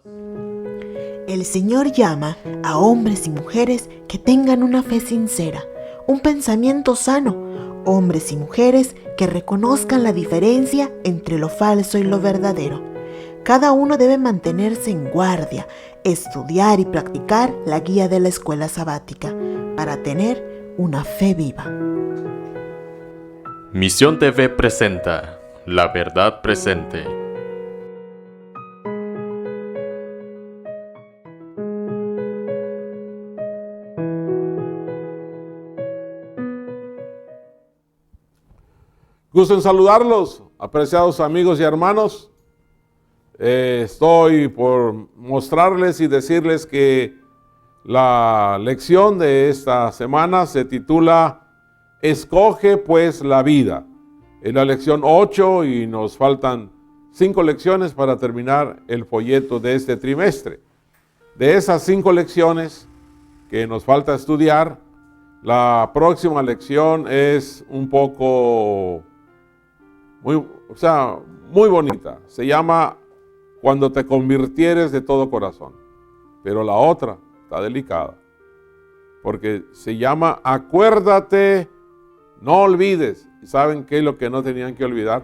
El Señor llama a hombres y mujeres que tengan una fe sincera, un pensamiento sano, hombres y mujeres que reconozcan la diferencia entre lo falso y lo verdadero. Cada uno debe mantenerse en guardia, estudiar y practicar la guía de la escuela sabática para tener una fe viva. Misión TV presenta La Verdad Presente. Gusto en saludarlos, apreciados amigos y hermanos. Estoy por mostrarles y decirles que la lección de esta semana se titula Escoge pues la vida. Es la lección 8 y nos faltan 5 lecciones para terminar el folleto de este trimestre. De esas 5 lecciones que nos falta estudiar, la próxima lección es un poco muy bonita. Se llama Cuando te convirtieres de todo corazón. Pero la otra está delicada. Porque se llama Acuérdate, no olvides. ¿Y saben qué es lo que no tenían que olvidar?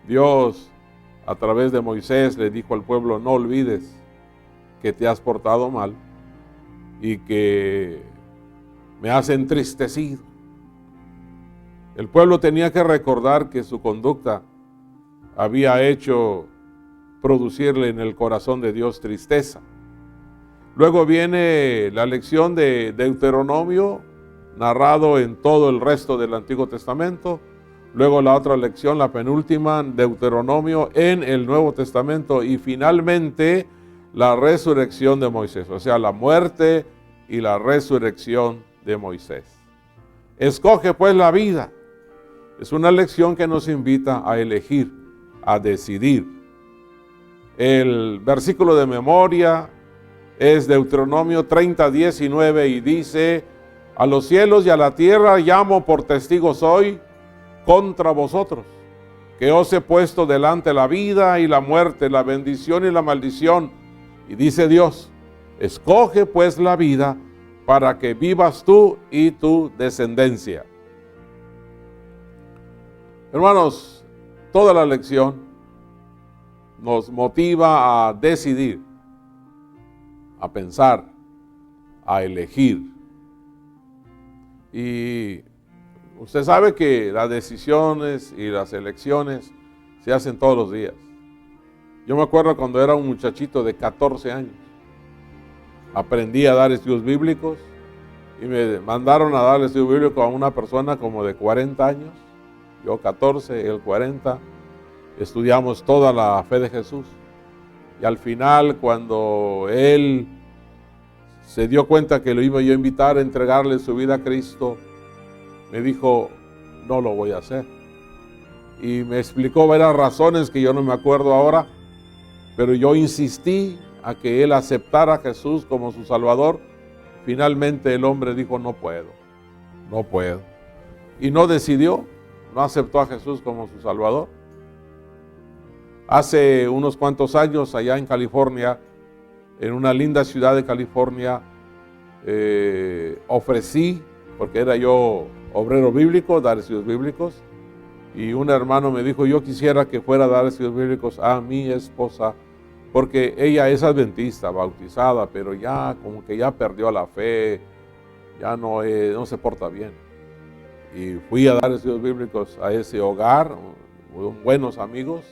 Dios, a través de Moisés, le dijo al pueblo, no olvides que te has portado mal y que me has entristecido. El pueblo tenía que recordar que su conducta había hecho producirle en el corazón de Dios tristeza. Luego viene la lección de Deuteronomio, narrado en todo el resto del Antiguo Testamento. Luego la otra lección, la penúltima, Deuteronomio en el Nuevo Testamento. Y finalmente la resurrección de Moisés, o sea, la muerte y la resurrección de Moisés. Escoge pues la vida. Es una lección que nos invita a elegir, a decidir. El versículo de memoria es Deuteronomio 30:19 y dice: a los cielos y a la tierra llamo por testigos hoy contra vosotros, que os he puesto delante la vida y la muerte, la bendición y la maldición. Y dice Dios: escoge pues la vida para que vivas tú y tu descendencia. Hermanos, toda la lección nos motiva a decidir, a pensar, a elegir. Y usted sabe que las decisiones y las elecciones se hacen todos los días. Yo me acuerdo cuando era un muchachito de 14 años. Aprendí a dar estudios bíblicos y me mandaron a dar el estudio bíblico a una persona como de 40 años. Yo 14, él 40, estudiamos toda la fe de Jesús. Y al final, cuando él se dio cuenta que lo iba yo a invitar a entregarle su vida a Cristo, me dijo, no lo voy a hacer. Y me explicó varias razones que yo no me acuerdo ahora, pero yo insistí a que él aceptara a Jesús como su Salvador. Finalmente el hombre dijo, no puedo. Y no decidió. No aceptó a Jesús como su Salvador. Hace unos cuantos años, allá en California, en una linda ciudad de California, ofrecí, porque era yo obrero bíblico, dar estudios bíblicos, y un hermano me dijo, yo quisiera que fuera a dar estudios bíblicos a mi esposa, porque ella es adventista, bautizada, pero ya como que ya perdió la fe, ya no se porta bien. Y fui a dar estudios bíblicos a ese hogar, buenos amigos,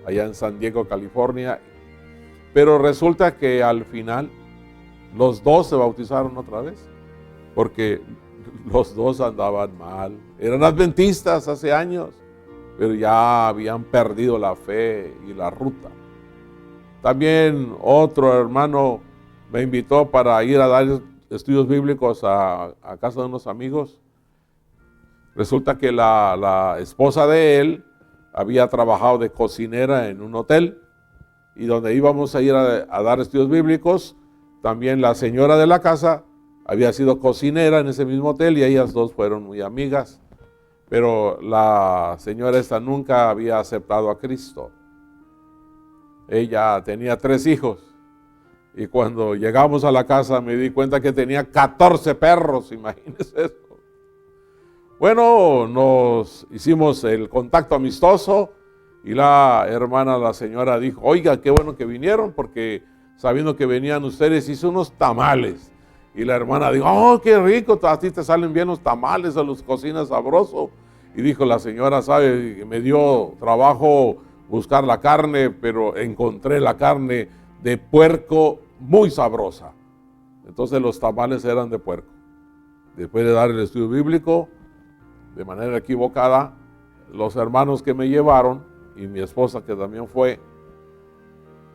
allá en San Diego, California. Pero resulta que al final los dos se bautizaron otra vez, porque los dos andaban mal. Eran adventistas hace años, pero ya habían perdido la fe y la ruta. También otro hermano me invitó para ir a dar estudios bíblicos a casa de unos amigos. Resulta que la esposa de él había trabajado de cocinera en un hotel, y donde íbamos a ir a dar estudios bíblicos, también la señora de la casa había sido cocinera en ese mismo hotel, y ellas dos fueron muy amigas, pero la señora esta nunca había aceptado a Cristo. ella tenía 3 hijos. Y cuando llegamos a la casa me di cuenta que tenía 14 perros, imagínense eso. Bueno, nos hicimos el contacto amistoso y la hermana, la señora dijo, oiga, qué bueno que vinieron porque sabiendo que venían ustedes hizo unos tamales. Y la hermana dijo, oh, qué rico, a ti te salen bien los tamales, a los cocinas sabroso. Y dijo la señora, sabe, me dio trabajo buscar la carne, pero encontré la carne de puerco muy sabrosa. Entonces los tamales eran de puerco. Después de dar el estudio bíblico, de manera equivocada, los hermanos que me llevaron y mi esposa que también fue,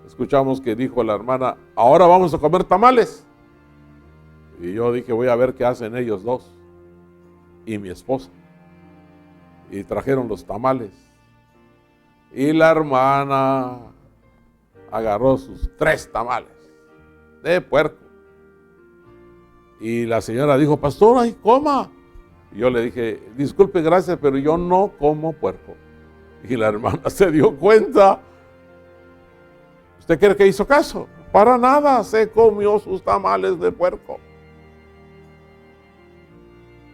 escuchamos que dijo la hermana, ahora vamos a comer tamales. Y yo dije, voy a ver qué hacen ellos dos y mi esposa. Y trajeron los tamales. Y la hermana agarró sus 3 tamales de puerco. Y la señora dijo, pastor, ay, coma. Y yo le dije, disculpe, gracias, pero yo no como puerco. Y la hermana se dio cuenta. ¿Usted cree que hizo caso? Para nada, se comió sus tamales de puerco.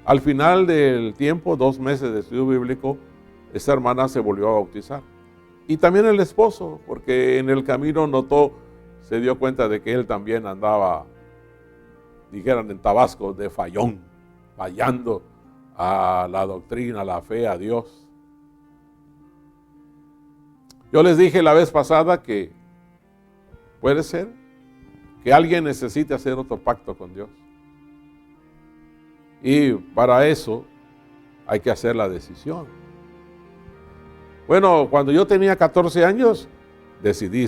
Al final del tiempo, 2 meses de estudio bíblico, esta hermana se volvió a bautizar. Y también el esposo, porque en el camino se dio cuenta de que él también andaba, dijeran en Tabasco, de fallón, fallando a la doctrina, a la fe, a Dios. Yo les dije la vez pasada que puede ser que alguien necesite hacer otro pacto con Dios. Y para eso hay que hacer la decisión. Bueno, cuando yo tenía 14 años, decidí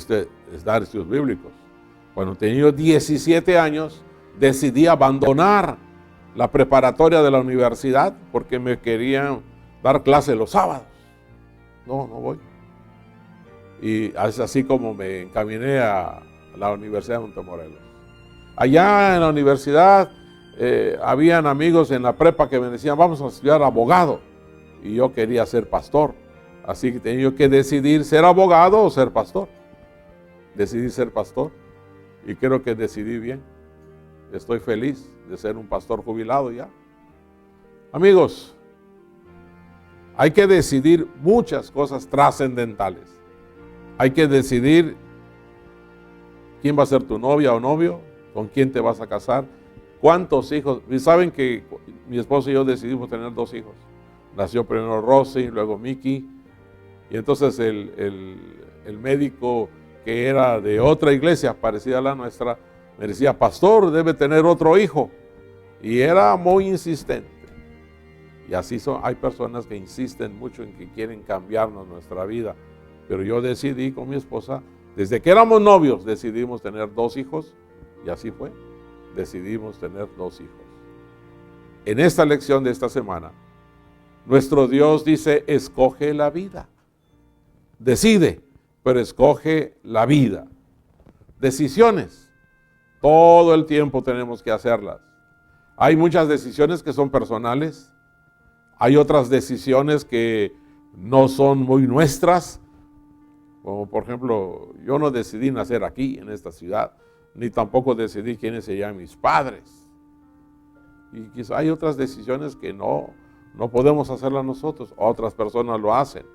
dar estudios bíblicos. Cuando tenía 17 años, decidí abandonar la preparatoria de la universidad porque me querían dar clase los sábados. No voy. Y es así como me encaminé a la Universidad de Montemorelos. Allá en la universidad habían amigos en la prepa que me decían, vamos a estudiar abogado. Y yo quería ser pastor. Así que tenía que decidir ser abogado o ser pastor. Decidí ser pastor y creo que decidí bien. Estoy feliz de ser un pastor jubilado ya. Amigos, hay que decidir muchas cosas trascendentales. Hay que decidir quién va a ser tu novia o novio, con quién te vas a casar, cuántos hijos. Y saben que mi esposo y yo decidimos tener 2 hijos. Nació primero Rosy, luego Mickey. Y entonces el médico que era de otra iglesia parecida a la nuestra, me decía, pastor, debe tener otro hijo. Y era muy insistente. Y así hay personas que insisten mucho en que quieren cambiarnos nuestra vida. Pero yo decidí con mi esposa, desde que éramos novios, decidimos tener 2 hijos. Y así fue. Decidimos tener 2 hijos. En esta lección de esta semana, nuestro Dios dice, escoge la vida. Decide, pero escoge la vida. Decisiones. Todo el tiempo tenemos que hacerlas. Hay muchas decisiones que son personales. Hay otras decisiones que no son muy nuestras. Como por ejemplo, yo no decidí nacer aquí, en esta ciudad. Ni tampoco decidí quiénes serían mis padres. Y quizá hay otras decisiones que no podemos hacerlas nosotros. Otras personas lo hacen.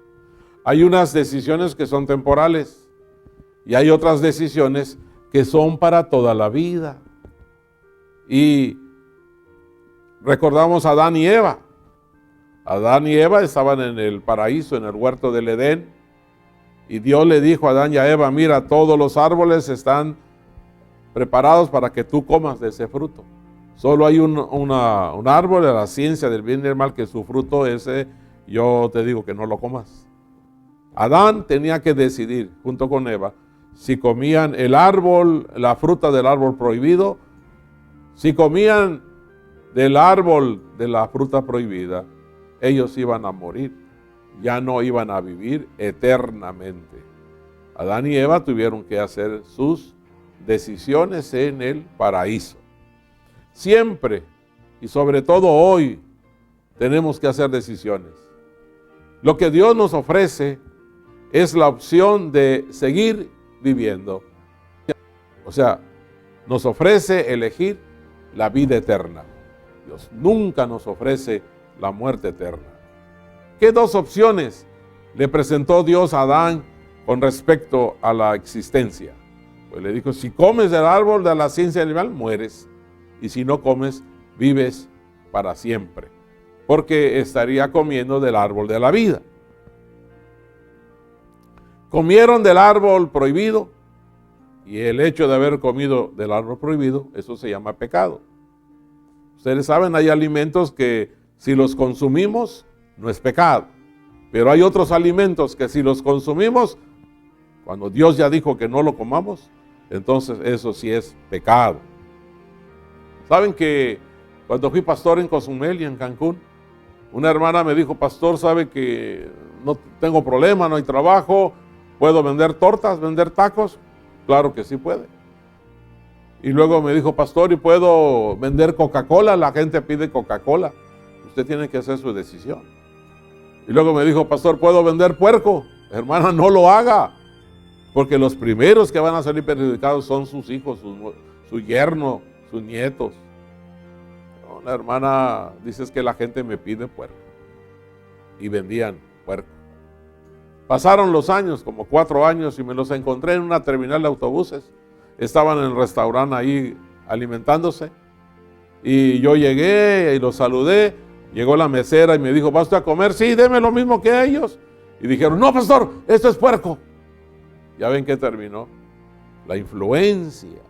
Hay unas decisiones que son temporales y hay otras decisiones que son para toda la vida. Y recordamos a Adán y Eva. Adán y Eva estaban en el paraíso, en el huerto del Edén. Y Dios le dijo a Adán y a Eva, mira, todos los árboles están preparados para que tú comas de ese fruto. Solo hay un árbol de la ciencia del bien y del mal que su fruto ese, yo te digo que no lo comas. Adán tenía que decidir, junto con Eva, si comían el árbol, la fruta del árbol prohibido, si comían del árbol de la fruta prohibida, ellos iban a morir, ya no iban a vivir eternamente. Adán y Eva tuvieron que hacer sus decisiones en el paraíso. Siempre, y sobre todo hoy, tenemos que hacer decisiones. Lo que Dios nos ofrece es la opción de seguir viviendo. O sea, nos ofrece elegir la vida eterna. Dios nunca nos ofrece la muerte eterna. ¿Qué dos opciones le presentó Dios a Adán con respecto a la existencia? Pues le dijo, si comes del árbol de la ciencia animal, mueres. Y si no comes, vives para siempre. Porque estaría comiendo del árbol de la vida. Comieron del árbol prohibido. Y el hecho de haber comido del árbol prohibido, eso se llama pecado. Ustedes saben, hay alimentos que si los consumimos, no es pecado. Pero hay otros alimentos que si los consumimos, cuando Dios ya dijo que no lo comamos, entonces eso sí es pecado. ¿Saben que cuando fui pastor en Cozumel y en Cancún, una hermana me dijo, pastor, ¿sabe que no tengo problema, no hay trabajo, puedo vender tortas, vender tacos? Claro que sí puede. Y luego me dijo, pastor, ¿y puedo vender Coca-Cola? La gente pide Coca-Cola. Usted tiene que hacer su decisión. Y luego me dijo, pastor, ¿puedo vender puerco? Hermana, no lo haga. Porque los primeros que van a salir perjudicados son sus hijos, su yerno, sus nietos. La hermana dice, es que la gente me pide puerco. Y vendían puerco. Pasaron los años, como 4 años, y me los encontré en una terminal de autobuses. Estaban en el restaurante ahí alimentándose. Y yo llegué y los saludé. Llegó la mesera y me dijo, ¿vas a comer? Sí, deme lo mismo que ellos. Y dijeron, no, pastor, esto es puerco. Ya ven que terminó. La influencia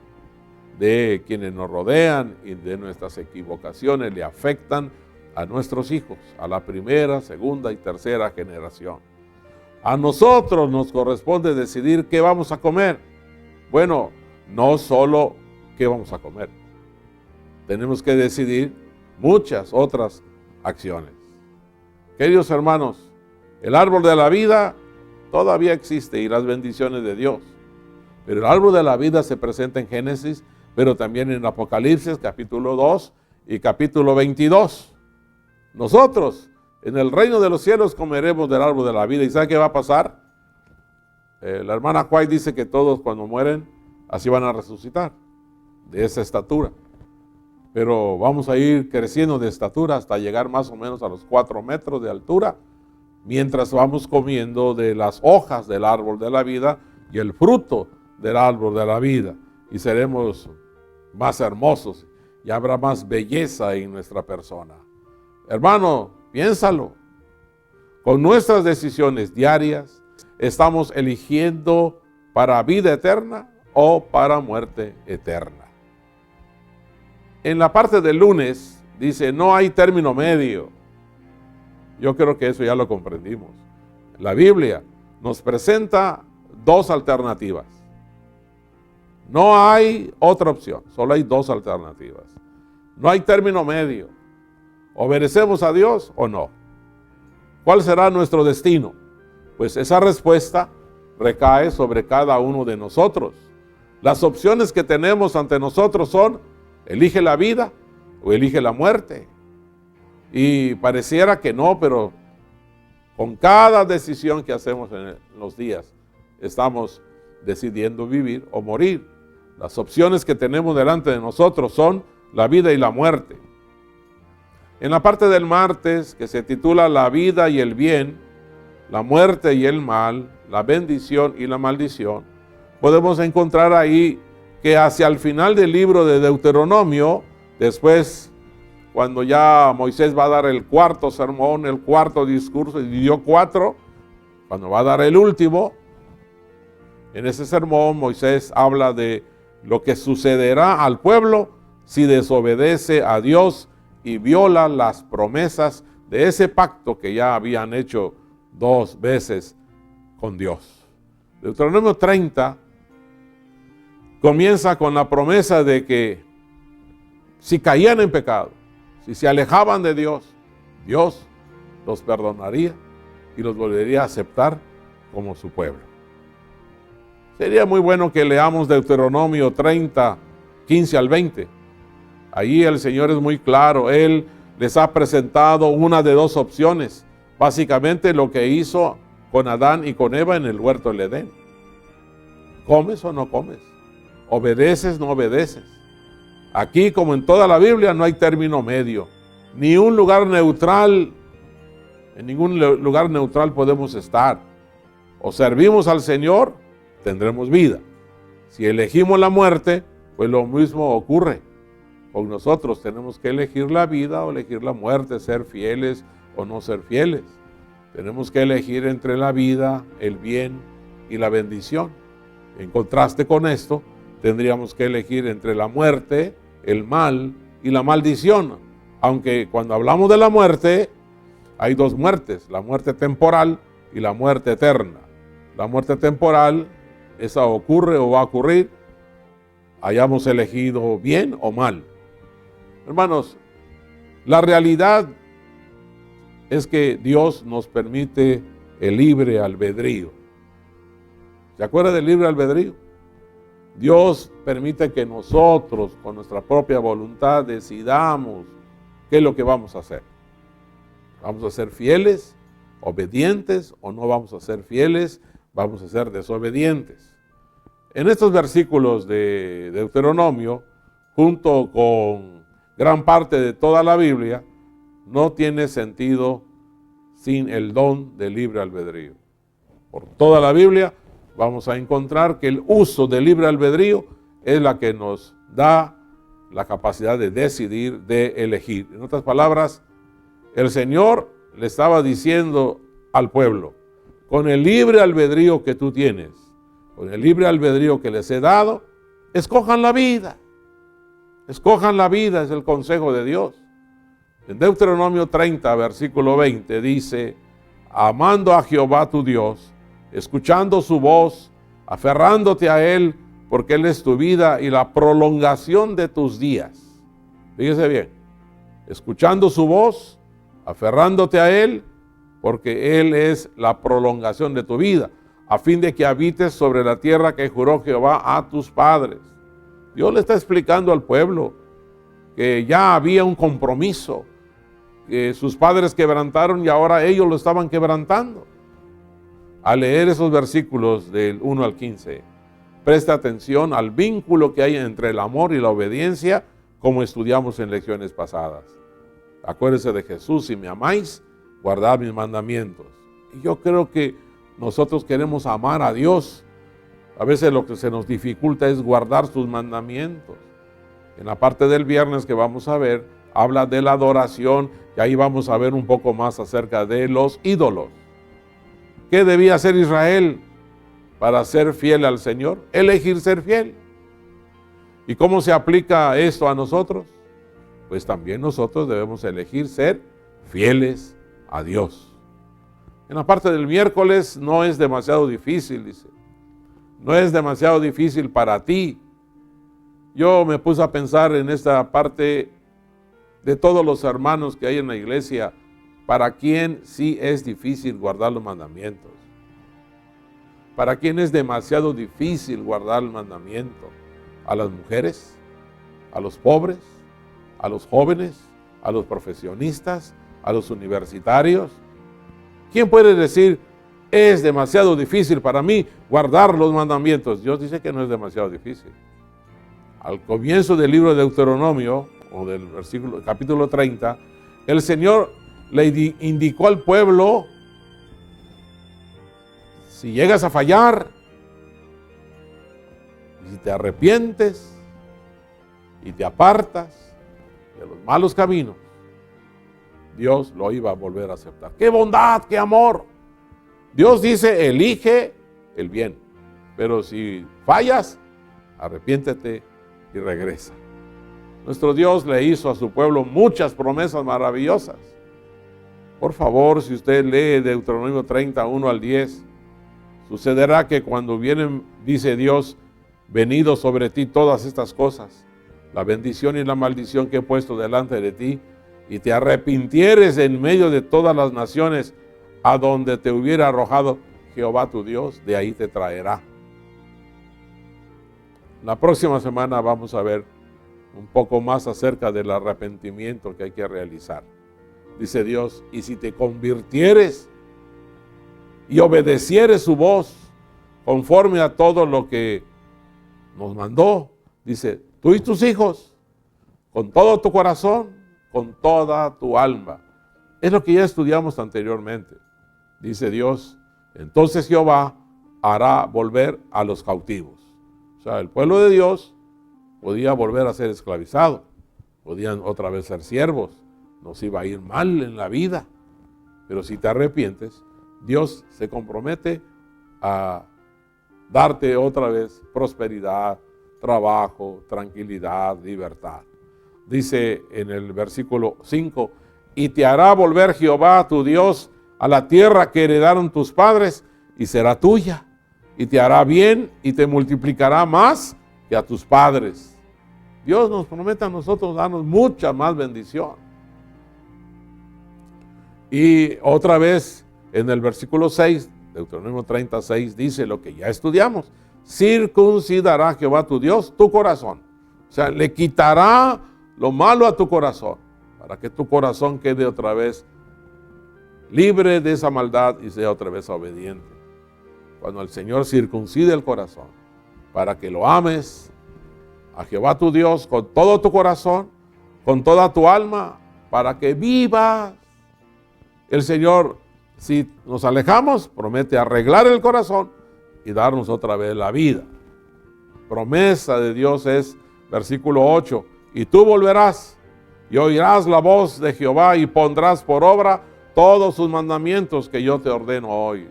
de quienes nos rodean y de nuestras equivocaciones le afectan a nuestros hijos, a la primera, segunda y tercera generación. A nosotros nos corresponde decidir qué vamos a comer. Bueno, no solo qué vamos a comer. Tenemos que decidir muchas otras acciones. Queridos hermanos, el árbol de la vida todavía existe y las bendiciones de Dios. Pero el árbol de la vida se presenta en Génesis, pero también en Apocalipsis, capítulo 2 y capítulo 22. Nosotros, en el reino de los cielos, comeremos del árbol de la vida. ¿Y sabe qué va a pasar? La hermana White dice que todos cuando mueren, así van a resucitar, de esa estatura. Pero vamos a ir creciendo de estatura hasta llegar más o menos a los 4 metros de altura, mientras vamos comiendo de las hojas del árbol de la vida y el fruto del árbol de la vida. Y seremos más hermosos y habrá más belleza en nuestra persona. Hermano, piénsalo. Con nuestras decisiones diarias, ¿estamos eligiendo para vida eterna o para muerte eterna? En la parte del lunes dice, no hay término medio. Yo creo que eso ya lo comprendimos. La Biblia nos presenta 2 alternativas. No hay otra opción, solo hay 2 alternativas. No hay término medio. ¿Obedecemos a Dios o no? ¿Cuál será nuestro destino? Pues esa respuesta recae sobre cada uno de nosotros. Las opciones que tenemos ante nosotros son, elige la vida o elige la muerte. Y pareciera que no, pero con cada decisión que hacemos en los días, estamos decidiendo vivir o morir. Las opciones que tenemos delante de nosotros son la vida y la muerte. En la parte del martes, que se titula La vida y el bien, la muerte y el mal, la bendición y la maldición, podemos encontrar ahí que hacia el final del libro de Deuteronomio, después, cuando ya Moisés va a dar el 4.º sermón, el 4.º discurso, y dio 4, cuando va a dar el último, en ese sermón Moisés habla de lo que sucederá al pueblo si desobedece a Dios y viola las promesas de ese pacto que ya habían hecho 2 veces con Dios. Deuteronomio 30 comienza con la promesa de que si caían en pecado, si se alejaban de Dios, Dios los perdonaría y los volvería a aceptar como su pueblo. Sería muy bueno que leamos Deuteronomio 30, 15 al 20. Ahí el Señor es muy claro. Él les ha presentado una de 2 opciones. Básicamente lo que hizo con Adán y con Eva en el huerto del Edén. ¿Comes o no comes? ¿Obedeces o no obedeces? Aquí, como en toda la Biblia, no hay término medio. Ni un lugar neutral. En ningún lugar neutral podemos estar. O servimos al Señor, tendremos vida. Si elegimos la muerte, pues lo mismo ocurre con nosotros. Tenemos que elegir la vida o elegir la muerte, ser fieles o no ser fieles. Tenemos que elegir entre la vida, el bien y la bendición. En contraste con esto, tendríamos que elegir entre la muerte, el mal y la maldición. Aunque cuando hablamos de la muerte, hay dos muertes, la muerte temporal y la muerte eterna. La muerte temporal, esa ocurre o va a ocurrir, hayamos elegido bien o mal. Hermanos, la realidad es que Dios nos permite el libre albedrío. ¿Se acuerda del libre albedrío? Dios permite que nosotros, con nuestra propia voluntad, decidamos qué es lo que vamos a hacer. ¿Vamos a ser fieles, obedientes o no vamos a ser fieles? Vamos a ser desobedientes. En estos versículos de Deuteronomio, junto con gran parte de toda la Biblia, no tiene sentido sin el don del libre albedrío. Por toda la Biblia vamos a encontrar que el uso del libre albedrío es la que nos da la capacidad de decidir, de elegir. En otras palabras, el Señor le estaba diciendo al pueblo, con el libre albedrío que tú tienes, con el libre albedrío que les he dado, escojan la vida. Escojan la vida, es el consejo de Dios. En Deuteronomio 30, versículo 20, dice, amando a Jehová tu Dios, escuchando su voz, aferrándote a Él, porque Él es tu vida y la prolongación de tus días. Fíjese bien, escuchando su voz, aferrándote a Él, porque Él es la prolongación de tu vida, a fin de que habites sobre la tierra que juró Jehová a tus padres. Dios le está explicando al pueblo que ya había un compromiso, que sus padres quebrantaron y ahora ellos lo estaban quebrantando. Al leer esos versículos del 1 al 15, presta atención al vínculo que hay entre el amor y la obediencia, como estudiamos en lecciones pasadas. Acuérdense de Jesús, si me amáis, guardad mis mandamientos. Y yo creo que nosotros queremos amar a Dios. A veces lo que se nos dificulta es guardar sus mandamientos. En la parte del viernes que vamos a ver, habla de la adoración y ahí vamos a ver un poco más acerca de los ídolos. ¿Qué debía hacer Israel para ser fiel al Señor? Elegir ser fiel. ¿Y cómo se aplica esto a nosotros? Pues también nosotros debemos elegir ser fieles a Dios. En la parte del miércoles no es demasiado difícil, dice. No es demasiado difícil para ti. Yo me puse a pensar en esta parte de todos los hermanos que hay en la iglesia, para quién sí es difícil guardar los mandamientos. ¿Para quién es demasiado difícil guardar el mandamiento? ¿A las mujeres? ¿A los pobres? ¿A los jóvenes? ¿A los profesionistas? ¿A los universitarios? ¿Quién puede decir, es demasiado difícil para mí guardar los mandamientos? Dios dice que no es demasiado difícil. Al comienzo del libro de Deuteronomio, o del capítulo 30, el Señor le indicó al pueblo, si llegas a fallar, si te arrepientes y te apartas de los malos caminos, Dios lo iba a volver a aceptar. ¡Qué bondad, qué amor! Dios dice, elige el bien, pero si fallas, arrepiéntete y regresa. Nuestro Dios le hizo a su pueblo muchas promesas maravillosas. Por favor, si usted lee Deuteronomio 30, 1 al 10, sucederá que cuando vienen, dice Dios, venido sobre ti todas estas cosas, la bendición y la maldición que he puesto delante de ti, y te arrepintieres en medio de todas las naciones a donde te hubiera arrojado Jehová tu Dios, de ahí te traerá. La próxima semana vamos a ver un poco más acerca del arrepentimiento que hay que realizar. Dice Dios, y si te convirtieres y obedecieres su voz, conforme a todo lo que nos mandó. Dice, tú y tus hijos, con todo tu corazón, con toda tu alma. Es lo que ya estudiamos anteriormente. Dice Dios, entonces Jehová hará volver a los cautivos. O sea, el pueblo de Dios podía volver a ser esclavizado, podían otra vez ser siervos, nos iba a ir mal en la vida. Pero si te arrepientes, Dios se compromete a darte otra vez prosperidad, trabajo, tranquilidad, libertad. Dice en el versículo 5, y te hará volver Jehová tu Dios a la tierra que heredaron tus padres, y será tuya, y te hará bien, y te multiplicará más que a tus padres. Dios nos promete a nosotros darnos mucha más bendición. Y otra vez en el versículo 6, Deuteronomio 36, dice lo que ya estudiamos. Circuncidará Jehová tu Dios tu corazón. O sea, le quitará lo malo a tu corazón, para que tu corazón quede otra vez libre de esa maldad y sea otra vez obediente. Cuando el Señor circuncide el corazón, para que lo ames a Jehová tu Dios con todo tu corazón, con toda tu alma, para que vivas. El Señor, si nos alejamos, promete arreglar el corazón y darnos otra vez la vida. Promesa de Dios es, versículo 8, y tú volverás y oirás la voz de Jehová y pondrás por obra todos sus mandamientos que yo te ordeno hoy.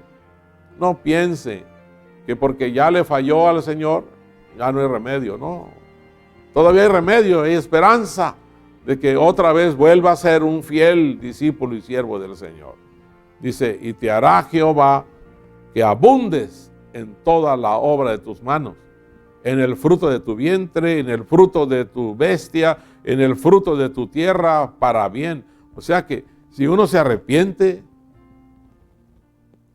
No piense que porque ya le falló al Señor, ya no hay remedio, no. Todavía hay remedio, hay esperanza de que otra vez vuelva a ser un fiel discípulo y siervo del Señor. Dice, y te hará Jehová que abundes en toda la obra de tus manos, en el fruto de tu vientre, en el fruto de tu bestia, en el fruto de tu tierra, para bien. O sea que si uno se arrepiente,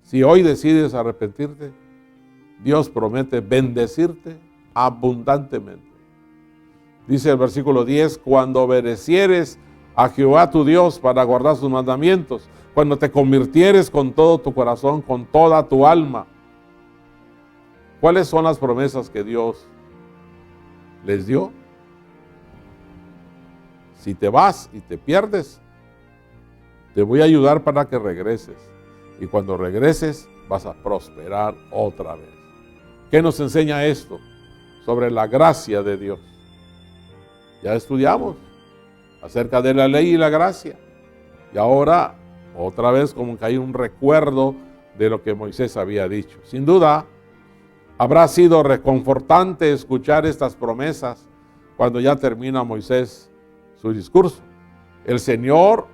si hoy decides arrepentirte, Dios promete bendecirte abundantemente. Dice el versículo 10, cuando obedecieres a Jehová tu Dios para guardar sus mandamientos, cuando te convirtieres con todo tu corazón, con toda tu alma. ¿Cuáles son las promesas que Dios les dio? Si te vas y te pierdes, te voy a ayudar para que regreses. Y cuando regreses, vas a prosperar otra vez. ¿Qué nos enseña esto? Sobre la gracia de Dios. Ya estudiamos acerca de la ley y la gracia. Y ahora, otra vez, como que hay un recuerdo de lo que Moisés había dicho. Sin duda, habrá sido reconfortante escuchar estas promesas cuando ya termina Moisés su discurso. El Señor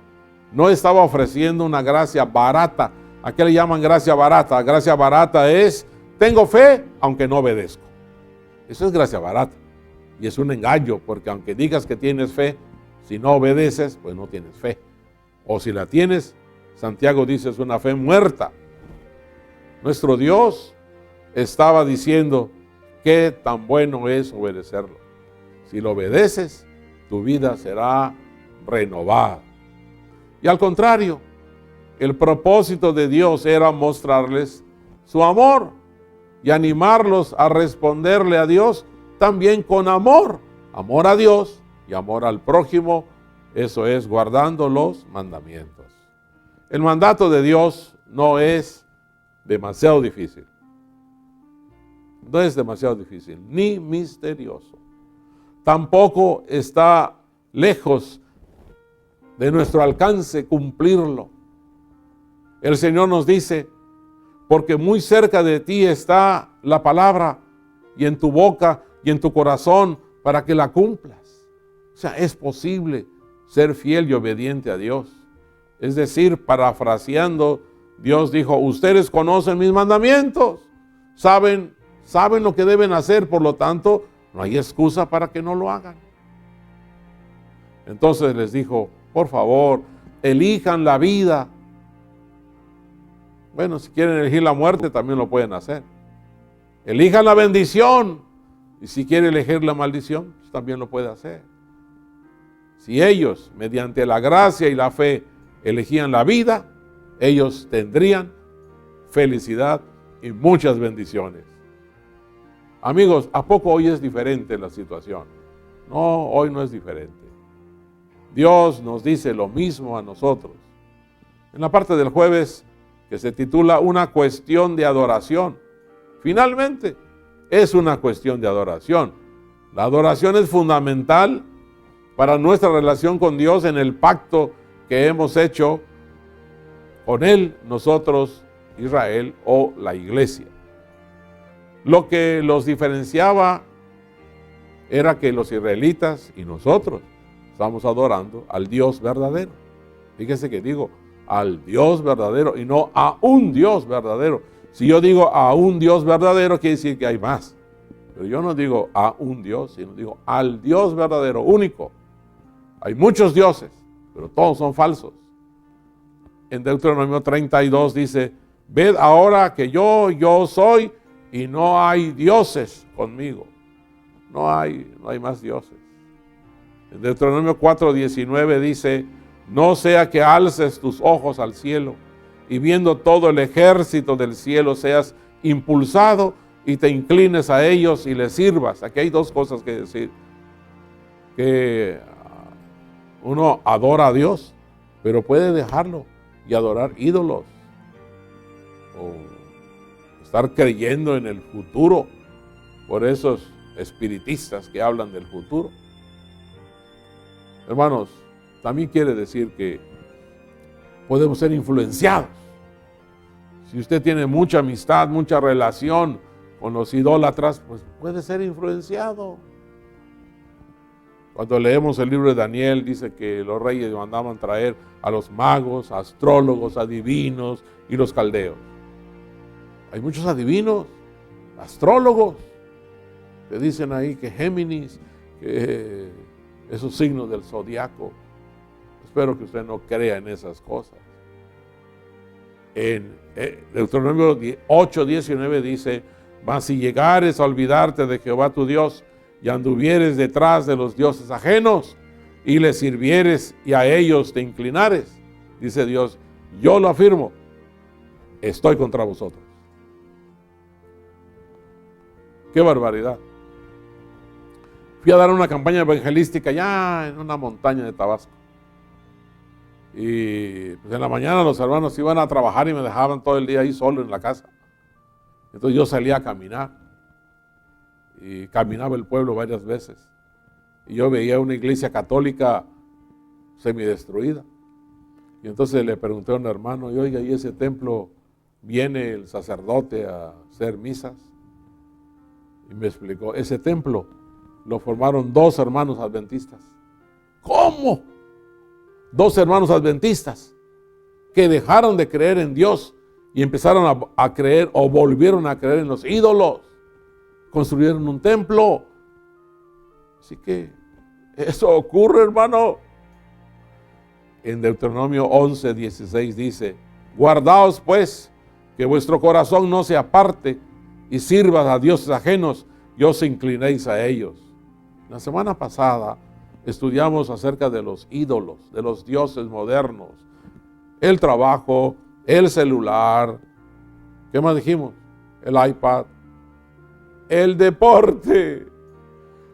no estaba ofreciendo una gracia barata. ¿A qué le llaman gracia barata? Gracia barata es, tengo fe aunque no obedezco. Eso es gracia barata. Y es un engaño, porque aunque digas que tienes fe, si no obedeces, pues no tienes fe. O si la tienes, Santiago dice, es una fe muerta. Nuestro Dios estaba diciendo qué tan bueno es obedecerlo. Si lo obedeces, tu vida será renovada. Y al contrario, el propósito de Dios era mostrarles su amor y animarlos a responderle a Dios también con amor. Amor a Dios y amor al prójimo, eso es guardando los mandamientos. El mandato de Dios no es demasiado difícil. No es demasiado difícil, ni misterioso. Tampoco está lejos de nuestro alcance cumplirlo. El Señor nos dice, porque muy cerca de ti está la palabra, y en tu boca y en tu corazón, para que la cumplas. O sea, es posible ser fiel y obediente a Dios. Es decir, parafraseando, Dios dijo, ustedes conocen mis mandamientos, saben lo que deben hacer, por lo tanto, no hay excusa para que no lo hagan. Entonces les dijo, por favor, elijan la vida. Bueno, si quieren elegir la muerte, también lo pueden hacer. Elijan la bendición. Y si quieren elegir la maldición, pues también lo puede hacer. Si ellos, mediante la gracia y la fe, elegían la vida, ellos tendrían felicidad y muchas bendiciones. Amigos, ¿a poco hoy es diferente la situación? No, hoy no es diferente. Dios nos dice lo mismo a nosotros. En la parte del jueves, que se titula Una cuestión de adoración. Finalmente, es una cuestión de adoración. La adoración es fundamental para nuestra relación con Dios en el pacto que hemos hecho con Él, nosotros, Israel o la iglesia. Lo que los diferenciaba era que los israelitas y nosotros estamos adorando al Dios verdadero. Fíjese que digo al Dios verdadero y no a un Dios verdadero. Si yo digo a un Dios verdadero, quiere decir que hay más. Pero yo no digo a un Dios, sino digo al Dios verdadero, único. Hay muchos dioses, pero todos son falsos. En Deuteronomio 32 dice, ved ahora que yo soy y no hay dioses conmigo. No hay más dioses. En Deuteronomio 4:19 dice, no sea que alces tus ojos al cielo y viendo todo el ejército del cielo seas impulsado y te inclines a ellos y les sirvas. Aquí hay dos cosas que decir. Que uno adora a Dios, pero puede dejarlo y adorar ídolos. O estar creyendo en el futuro por esos espiritistas que hablan del futuro. Hermanos, también quiere decir que podemos ser influenciados. Si usted tiene mucha amistad, mucha relación con los idólatras, pues puede ser influenciado. Cuando leemos el libro de Daniel, dice que los reyes mandaban traer a los magos, astrólogos, adivinos y los caldeos. Hay muchos adivinos, astrólogos, que dicen ahí que Géminis, que esos signos del zodiaco. Espero que usted no crea en esas cosas. En Deuteronomio 8:19 dice, mas si llegares a olvidarte de Jehová tu Dios y anduvieres detrás de los dioses ajenos y les sirvieres y a ellos te inclinares, dice Dios, yo lo afirmo, estoy contra vosotros. ¡Qué barbaridad! Fui a dar una campaña evangelística allá en una montaña de Tabasco. Y pues en la mañana los hermanos iban a trabajar y me dejaban todo el día ahí solo en la casa. Entonces yo salía a caminar. Y caminaba el pueblo varias veces. Y yo veía una iglesia católica semidestruida. Y entonces le pregunté a un hermano, y oiga, ¿y ese templo viene el sacerdote a hacer misas? Y me explicó, ese templo lo formaron 2 hermanos adventistas. ¿Cómo? 2 hermanos adventistas que dejaron de creer en Dios y empezaron a creer o volvieron a creer en los ídolos. Construyeron un templo. Así que eso ocurre, hermano. En Deuteronomio 11:16 dice, guardaos pues, que vuestro corazón no se aparte y sirvas a dioses ajenos y os inclinéis a ellos. La semana pasada estudiamos acerca de los ídolos, de los dioses modernos, el trabajo, el celular, ¿qué más dijimos? El iPad, el deporte.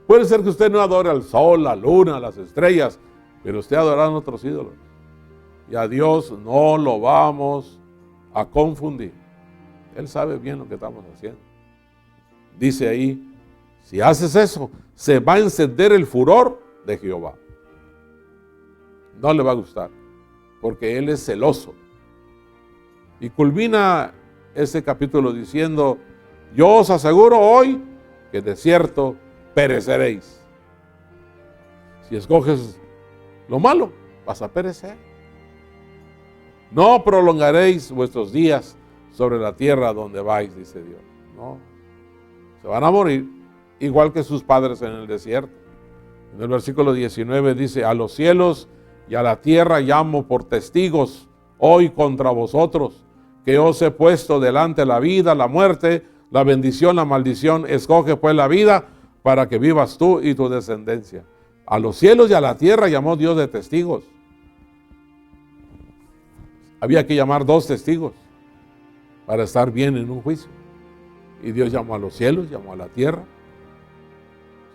Puede ser que usted no adore al sol, la luna, las estrellas, pero usted adora a otros ídolos. Y a Dios no lo vamos a confundir. Él sabe bien lo que estamos haciendo. Dice ahí, si haces eso, se va a encender el furor de Jehová. No le va a gustar, porque Él es celoso. Y culmina ese capítulo diciendo, yo os aseguro hoy que de cierto pereceréis. Si escoges lo malo, vas a perecer. No prolongaréis vuestros días sobre la tierra donde vais, dice Dios. No, se van a morir, igual que sus padres en el desierto. En el versículo 19 dice, a los cielos y a la tierra llamo por testigos hoy contra vosotros, que os he puesto delante la vida, la muerte, la bendición, la maldición. Escoge pues la vida para que vivas tú y tu descendencia. A los cielos y a la tierra llamó Dios de testigos. Había que llamar 2 testigos para estar bien en un juicio. Y Dios llamó a los cielos, llamó a la tierra.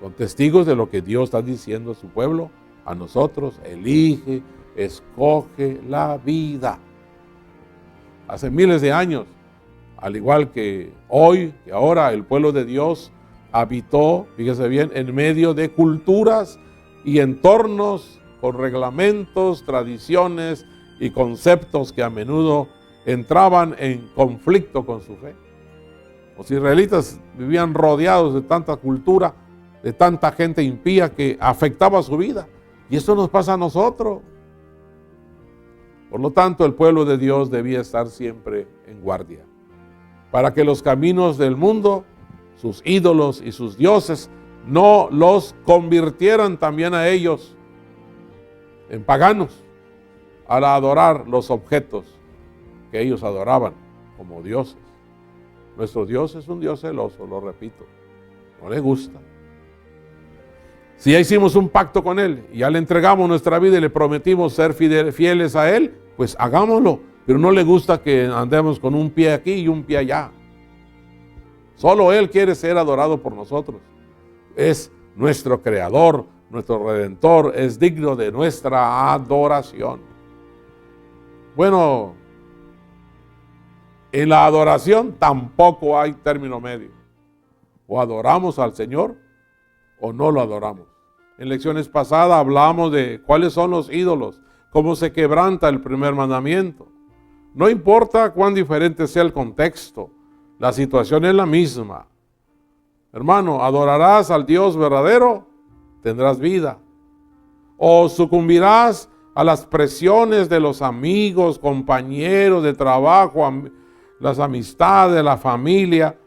Son testigos de lo que Dios está diciendo a su pueblo, a nosotros. Elige, escoge la vida. Hace miles de años, al igual que hoy, que ahora, el pueblo de Dios habitó, fíjese bien, en medio de culturas y entornos con reglamentos, tradiciones y conceptos que a menudo entraban en conflicto con su fe. Los israelitas vivían rodeados de tanta cultura, de tanta gente impía que afectaba su vida. Y esto nos pasa a nosotros. Por lo tanto, el pueblo de Dios debía estar siempre en guardia, para que los caminos del mundo, sus ídolos y sus dioses, no los convirtieran también a ellos en paganos, al adorar los objetos que ellos adoraban como dioses. Nuestro Dios es un Dios celoso, lo repito, no le gusta. Si ya hicimos un pacto con Él y ya le entregamos nuestra vida y le prometimos ser fieles a Él, pues hagámoslo, pero no le gusta que andemos con un pie aquí y un pie allá. Solo Él quiere ser adorado por nosotros. Es nuestro Creador, nuestro Redentor, es digno de nuestra adoración. Bueno, en la adoración tampoco hay término medio. O adoramos al Señor o no lo adoramos. En lecciones pasadas hablamos de cuáles son los ídolos, cómo se quebranta el primer mandamiento. No importa cuán diferente sea el contexto, la situación es la misma. Hermano, adorarás al Dios verdadero, tendrás vida. O sucumbirás a las presiones de los amigos, compañeros de trabajo, las amistades, la familia.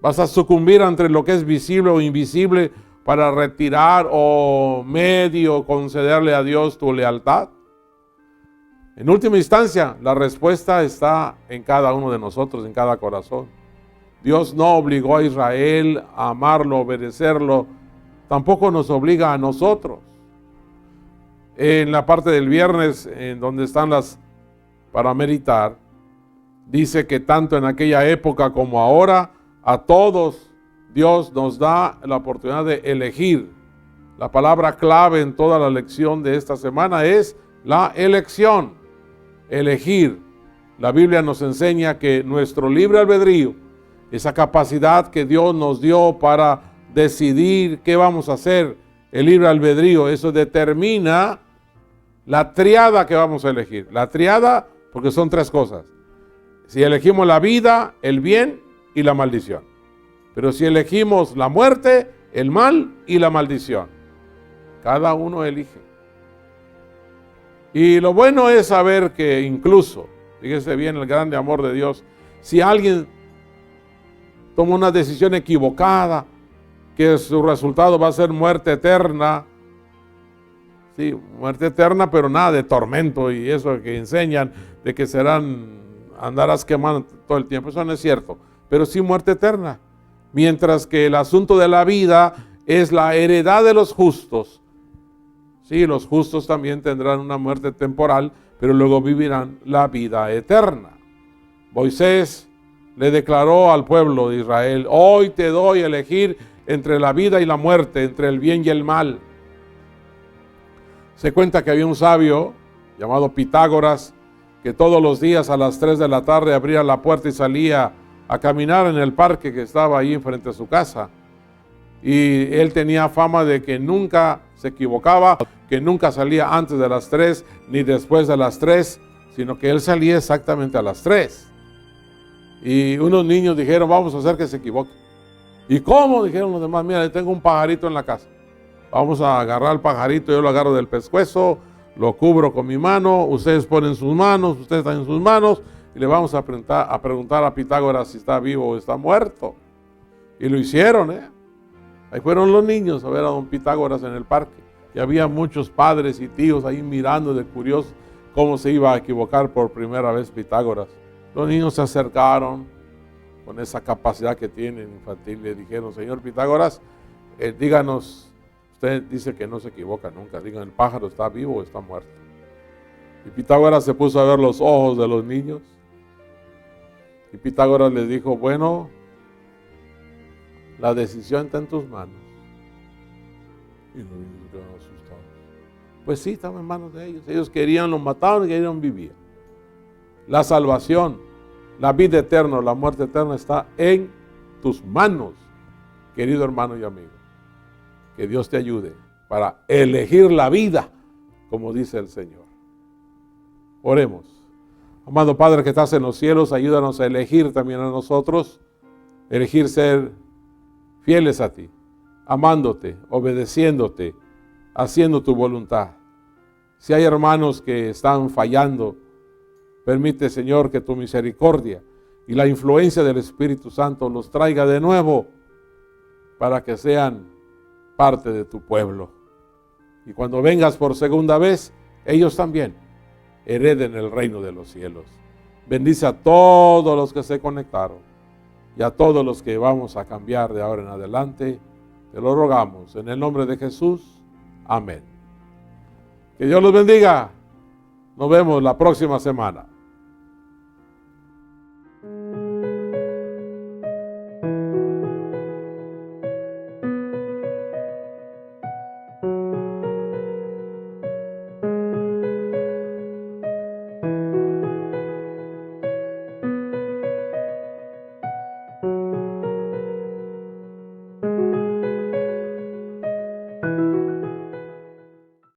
Vas a sucumbir entre lo que es visible o invisible para retirar o medio concederle a Dios tu lealtad. En última instancia, la respuesta está en cada uno de nosotros, en cada corazón. Dios no obligó a Israel a amarlo, obedecerlo, tampoco nos obliga a nosotros. En la parte del viernes, en donde están las para meditar, dice que tanto en aquella época como ahora, a todos Dios nos da la oportunidad de elegir. La palabra clave en toda la lección de esta semana es la elección, elegir. La Biblia nos enseña que nuestro libre albedrío, esa capacidad que Dios nos dio para decidir qué vamos a hacer, el libre albedrío, eso determina la triada que vamos a elegir. La triada, porque son tres cosas. Si elegimos la vida, el bien y la maldición. Pero si elegimos la muerte, el mal y la maldición. Cada uno elige. Y lo bueno es saber que incluso, fíjese bien el grande amor de Dios, si alguien toma una decisión equivocada, que su resultado va a ser muerte eterna, sí, muerte eterna, pero nada de tormento y eso que enseñan, de que andarás quemando todo el tiempo, eso no es cierto, pero sí muerte eterna. Mientras que el asunto de la vida es la heredad de los justos. Sí, los justos también tendrán una muerte temporal, pero luego vivirán la vida eterna. Moisés le declaró al pueblo de Israel: hoy te doy a elegir entre la vida y la muerte, entre el bien y el mal. Se cuenta que había un sabio llamado Pitágoras, que todos los días a las 3 de la tarde abría la puerta y salía a caminar en el parque que estaba ahí enfrente de su casa. Y él tenía fama de que nunca se equivocaba, que nunca salía antes de las 3 ni después de las 3, sino que él salía exactamente a las 3. Y unos niños dijeron: vamos a hacer que se equivoque. ¿Y cómo? Dijeron los demás: mira, tengo un pajarito en la casa. Vamos a agarrar al pajarito, yo lo agarro del pescuezo, lo cubro con mi mano, ustedes ponen sus manos, ustedes están en sus manos, y le vamos a preguntar a Pitágoras si está vivo o está muerto. Y lo hicieron, Ahí fueron los niños a ver a don Pitágoras en el parque. Y había muchos padres y tíos ahí mirando de curiosos cómo se iba a equivocar por primera vez Pitágoras. Los niños se acercaron con esa capacidad que tienen infantil. Le dijeron: señor Pitágoras, díganos, usted dice que no se equivoca nunca. Digan, ¿el pájaro está vivo o está muerto? Y Pitágoras se puso a ver los ojos de los niños. Y Pitágoras les dijo: bueno, La decisión está en tus manos. Y los niños se quedaron asustados. Pues sí, estaba en manos de ellos. Ellos querían, los mataron y querían vivir. La salvación, la vida eterna, la muerte eterna está en tus manos, querido hermano y amigo. Que Dios te ayude para elegir la vida, como dice el Señor. Oremos. Amado Padre que estás en los cielos, ayúdanos a elegir también a nosotros, elegir ser fieles a ti, amándote, obedeciéndote, haciendo tu voluntad. Si hay hermanos que están fallando, permite, Señor, que tu misericordia y la influencia del Espíritu Santo los traiga de nuevo para que sean parte de tu pueblo. Y cuando vengas por segunda vez, ellos también hereden el reino de los cielos. Bendice a todos los que se conectaron y a todos los que vamos a cambiar de ahora en adelante. Te lo rogamos en el nombre de Jesús. Amén. Que Dios los bendiga. Nos vemos la próxima semana.